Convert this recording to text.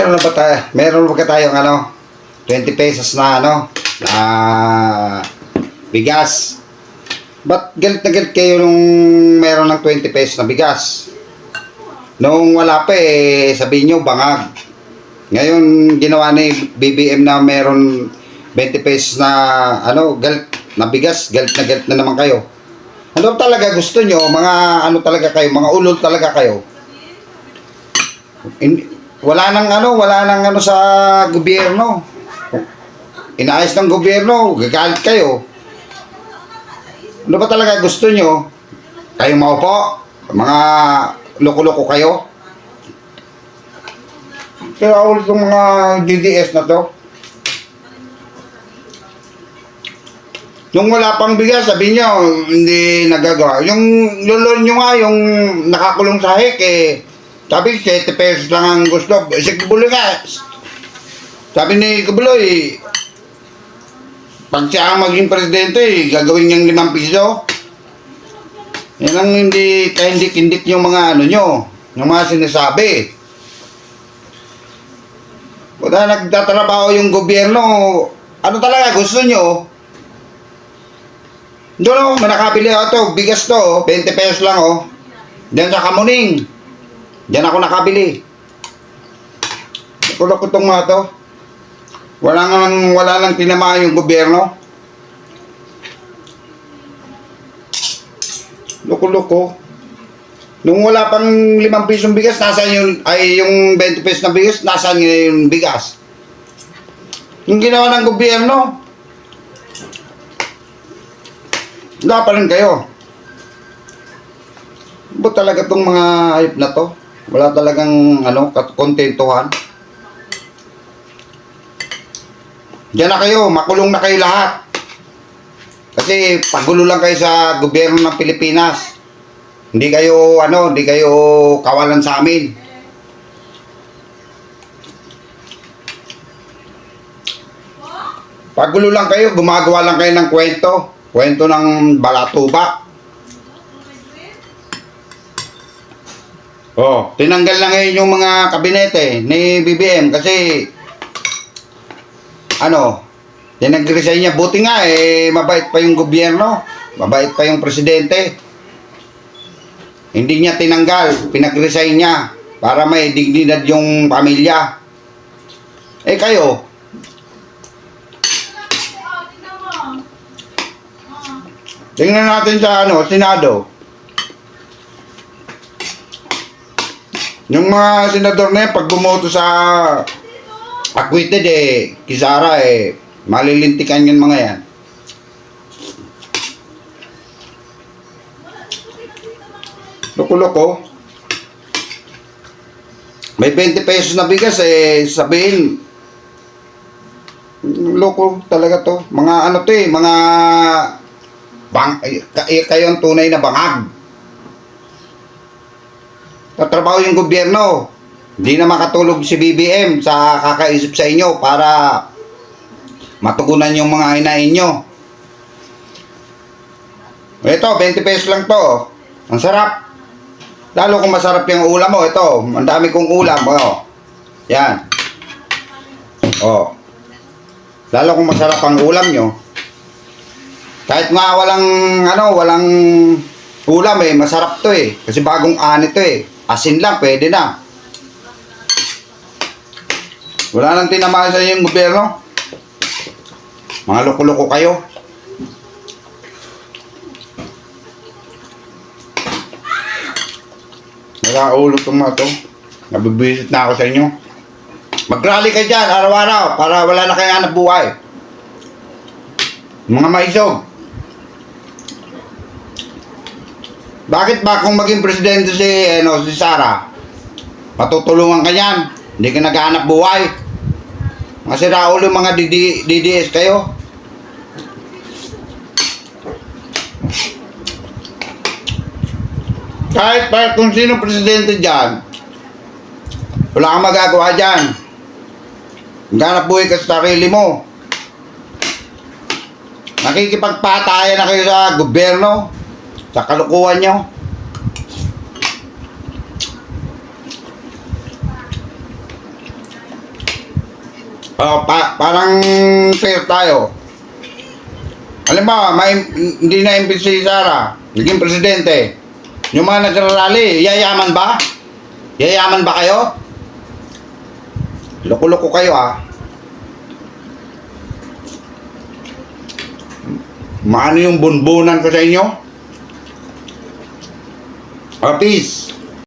Meron ba tayong 20 pesos na na bigas? Ba't galit na galit kayo nung meron ng 20 pesos na bigas? Nung wala pa sabihin nyo bangag. Ngayon ginawa ni BBM na meron 20 pesos na galit na bigas, galit na naman kayo. Ano talaga gusto nyo? Mga talaga kayo, mga ulol talaga kayo. Wala nang sa gobyerno. Inaayos ng gobyerno, gagalit kayo. Ano ba talaga gusto nyo? Kayo maupo? Mga loko-loko kayo? Kaya ulit yung mga DDS na to. Yung wala pang bigas, sabi nyo, hindi nagagawa. Yung lulol nyo nga, yung nakakulong sa hek, sabi, 7 pesos lang ang gusto. Si Kubuloy nga. Sabi ni Kubuloy, pag siya ang maging presidente, gagawin niyang 5 piso. Yan ang hindi kahindik-hindik yung mga nyo, yung mga sinasabi. Kung nagtatrabaho yung gobyerno, ano talaga gusto nyo? Doon nakabili ako bigas to, 20 pesos lang Diyan sa Kamuning. Diyan ako nakabili. Loko-loko itong mga to. Wala nang tinamaan yung gobyerno. Loko-loko. Nung wala pang 5 pisong bigas, nasaan yung 20 pesos na bigas, nasaan yung bigas? Yung ginawa ng gobyerno, wala pa rin kayo. Ba't talaga itong mga hayop na to? Wala talagang kontentuhan. Diyan na kayo, makulong na kayo lahat. Kasi pagulo lang kayo sa gobyerno ng Pilipinas. Hindi kayo kawalan sa amin. Pagulo lang kayo, gumagawa lang kayo ng kwento ng balatuba. Tinanggal na ngayon yung mga kabinete ni BBM kasi tinag-resign niya. Buti nga mabait pa yung gobyerno, mabait pa yung presidente. Hindi niya tinanggal, pinag-resign niya para may dignidad yung pamilya. Kayo, tingnan natin sa Senado. Yung mga senador na yan, pag bumoto sa acquitted Kisara malilintikan yung mga yan. Loko-loko. May 20 pesos na bigas sabihin loko talaga to. Mga mga kayo ang tunay na bangag. Tatrabaho yung gobyerno. Hindi na makatulog si BBM sa kakaisip sa inyo para matugunan yung mga hinain nyo. Ito, 20 pesos lang to. Ang sarap. Lalo kung masarap yung ulam mo. Ito, ang dami kong ulam. Yan. Lalo kung masarap ang ulam nyo. Kahit nga walang ulam masarap to Kasi bagong ani to Asin lang, pwede na. Wala nang tinamaan sa yung gobyerno. Mga loko-loko kayo. Ulo itong mga to. Nabibisit na ako sa inyo. Mag-rally ka dyan, araw-araw, para wala na kayong hanap buhay. Mga maisog. Bakit ba kung maging presidente si Sara, matutulungan ka niyan? Hindi ka naghahanap buhay. Kasi raulo mga DDS kayo. Kahit kung sino presidente dyan, wala kang magagawa dyan. Maghanap buhay ka sa sarili mo. Nakikipagpatayan na kayo sa gobyerno. Sa kalukuhan nyo. Parang fair tayo. Alam mo, hindi na MP si Sara, naging presidente. Yung mga nagrarally, yayaman ba? Yayaman ba kayo? Loko-loko kayo ah. Maano yung bunbunan ko sa inyo? Peace.